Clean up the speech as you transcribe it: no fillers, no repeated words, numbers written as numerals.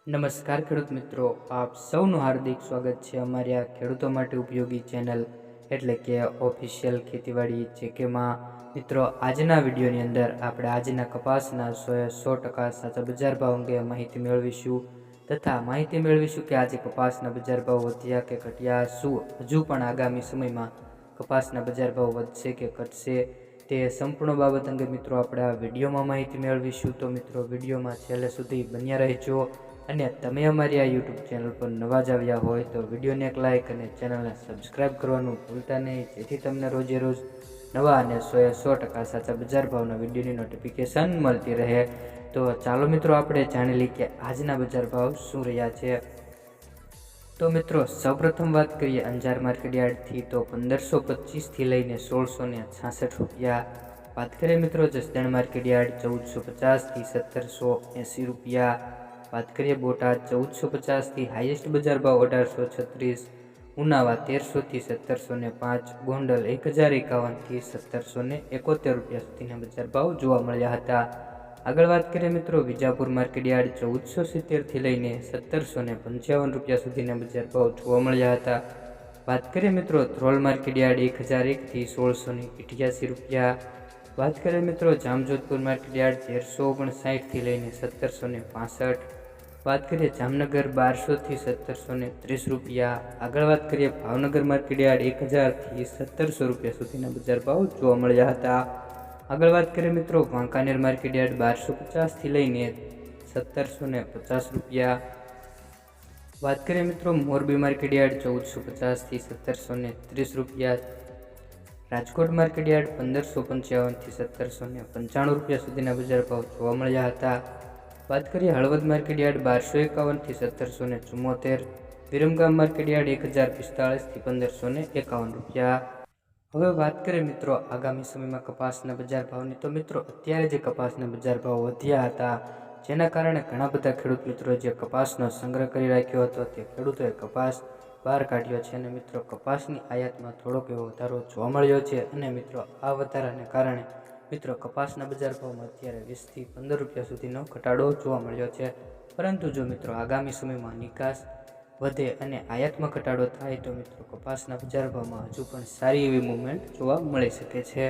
નમસ્કાર ખેડૂત મિત્રો, આપ સૌનું હાર્દિક સ્વાગત છે અમારી આ ખેડૂતો માટે ઉપયોગી ચેનલ એટલે કે ઓફિશિયલ ખેતીવાડી જેકેમાં. મિત્રો, આજના વિડીયોની અંદર આપણે આજના કપાસના 100% સાચા બજાર ભાવ અંગે માહિતી મેળવીશું તથા માહિતી મેળવીશું કે આજે કપાસના બજાર ભાવ વધ્યા કે ઘટ્યા, શું હજુ પણ આગામી સમયમાં કપાસના બજાર ભાવ વધશે કે ઘટશે, તે સંપૂર્ણ બાબત અંગે મિત્રો આપણે આ વિડીયોમાં માહિતી મેળવીશું. તો મિત્રો, વિડીયોમાં છેલ્લે સુધી બન્યા રહેજો અને તમે અમારી આ યુટ્યુબ ચેનલ પર નવા જ આવ્યા હોય તો વિડીયોને એક લાઇક અને ચેનલને સબસ્ક્રાઈબ કરવાનું ભૂલતા નહીં, જેથી તમને રોજે રોજ નવા અને 100% સાચા બજાર ભાવના વિડીયોની નોટિફિકેશન મળતી રહે. તો ચાલો મિત્રો, આપણે જાણી લઈએ કે આજના બજાર ભાવ શું રહ્યા છે. તો મિત્રો, સૌપ્રથમ વાત કરીએ અંજાર માર્કેટ યાર્ડથી તો 1525થી લઈને 1666 રૂપિયા. વાત કરીએ મિત્રો જસદણ માર્કેટ યાર્ડ 1450થી 1780 રૂપિયા. વાત કરીએ બોટાદ 1450થી હાઈએસ્ટ બજાર ભાવ 1836, ઉનાવા 1300થી 1705, ગોંડલ 1051થી 1771 રૂપિયા સુધીના બજાર ભાવ જોવા મળ્યા હતા. આગળ વાત કરીએ મિત્રો વિજાપુર માર્કેટ યાર્ડ 1470થી લઈને 1755 રૂપિયા સુધીના બજાર ભાવ જોવા મળ્યા હતા. વાત કરીએ મિત્રો ધ્રોલ માર્કેટ યાર્ડ 1001થી 1688 રૂપિયા. વાત કરીએ મિત્રો જામજોધપુર માર્કેટ યાર્ડ 1359થી લઈને 1765. વાત કરીએ જામનગર 1200થી 1730 રૂપિયા. આગળ વાત કરીએ ભાવનગર માર્કેટ યાર્ડ 1000થી 1700 રૂપિયા સુધીના બજાર ભાવ જોવા મળ્યા હતા. આગળ વાત કરીએ મિત્રો વાંકાનેર માર્કેટ યાર્ડ 1250થી લઈને 1750 રૂપિયા. વાત કરીએ મિત્રો મોરબી માર્કેટ યાર્ડ 1450થી 1730 રૂપિયા. રાજકોટ માર્કેટ યાર્ડ 1555થી 1795 રૂપિયા સુધીના બજાર ભાવ જોવા મળ્યા હતા. વાત કરીએ હળવદ માર્કેટ યાર્ડ 1251થી 1774, વિરમગામ માર્કેટ યાર્ડ 1045થી 1551 રૂપિયા. હવે વાત કરીએ મિત્રો આગામી સમયમાં કપાસના બજાર ભાવની. તો મિત્રો, અત્યારે જે કપાસના બજાર ભાવ વધ્યા હતા, જેના કારણે ઘણા બધા ખેડૂત મિત્રો જે કપાસનો સંગ્રહ કરી રાખ્યો હતો તે ખેડૂતોએ કપાસ બહાર કાઢ્યો છે અને મિત્રો કપાસની આયાતમાં થોડોક એવો વધારો જોવા મળ્યો છે. અને મિત્રો આ વધારાને કારણે મિત્રો કપાસના બજાર ભાવમાં અત્યારે 20થી 15 રૂપિયા સુધીનો ઘટાડો જોવા મળ્યો છે. પરંતુ જો મિત્રો આગામી સમયમાં નિકાસ વધે અને આયાતમાં ઘટાડો થાય તો મિત્રો કપાસના બજાર ભાવમાં હજુ પણ સારી એવી મૂવમેન્ટ જોવા મળી શકે છે.